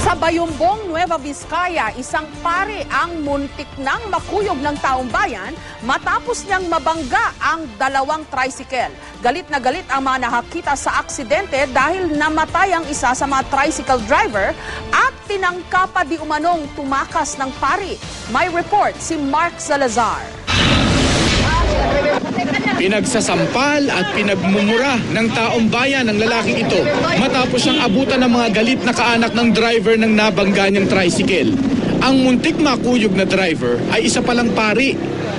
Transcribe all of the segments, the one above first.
Sa Bayumbong, Nueva Vizcaya, isang pare ang muntik nang makuyog ng taong bayan matapos niyang mabangga ang dalawang tricycle. Galit na galit ang mga nakakita sa aksidente dahil namatay ang isa sa mga tricycle driver at tinangka pa di umanong tumakas ng pari. May report si Mark Salazar. Pinagsasampal at pinagmumura ng taong bayan ng lalaking ito matapos siyang abutan ng mga galit na kaanak ng driver ng nabangga niyang tricycle. Ang muntik makuyog na driver ay isa palang pari.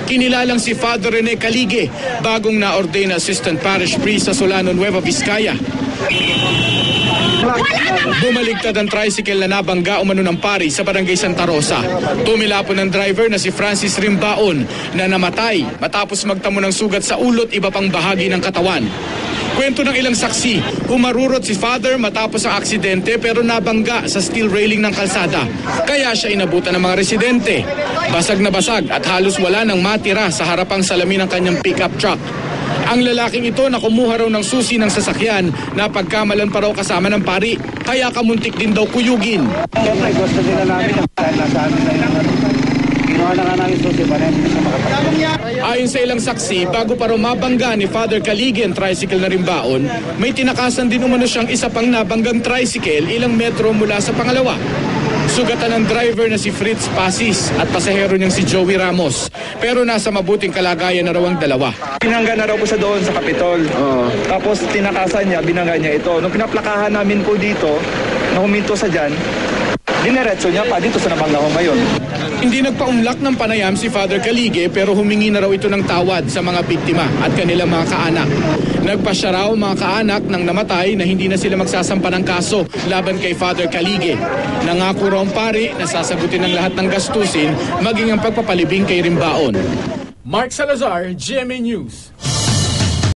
Kinilalang si Father Rene Caligue, bagong na-ordain na Assistant Parish Priest sa Solano, Nueva Vizcaya. Bumaligtad ang tricycle na nabangga umano ng pari sa barangay Santa Rosa. Tumilapon ng driver na si Francis Rimbaon na namatay matapos magtamo ng sugat sa ulo at iba pang bahagi ng katawan. Kwento ng ilang saksi, humarurot si Father matapos ang aksidente pero nabangga sa steel railing ng kalsada. Kaya siya inabutan ng mga residente. Basag na basag at halos wala nang matira sa harapang salamin ng kanyang pickup truck. Ang lalaking ito na kumuha raw ng susi ng sasakyan na pagkamalan pa raw kasama ng pari. Kaya kamuntik din daw kuyugin. Siyempre, gusto nila namin dahil nasa amin na yung ginawa na nga namin susi pa rin. Ayon sa ilang saksi, bago pa raw mabangga ni Father Caligue ang tricycle na Rimbaon, may tinakasan din umano siyang isa pang nabanggang tricycle ilang metro mula sa pangalawa. Sugatan ng driver na si Fritz Pasis at pasahero niyang si Joey Ramos. Pero nasa mabuting kalagayan na raw ang dalawa. Binangga na raw po siya doon sa Kapitol. Tapos tinakasan niya, binangga niya ito. Nung pinaplakahan namin po dito, na huminto sa dyan, dineretso niya pa dito sa nabangga ko ngayon. Hindi nagpaunlak ng panayam si Father Caligue pero humingi na raw ito ng tawad sa mga biktima at kanilang mga kaanak. Nagpasya raw mga kaanak ng namatay na hindi na sila magsasampa ng kaso laban kay Father Caligue. Nangako raw ang pari na sasagutin ng lahat ng gastusin maging ang pagpapalibing kay Rimbaon. Mark Salazar, GMA News.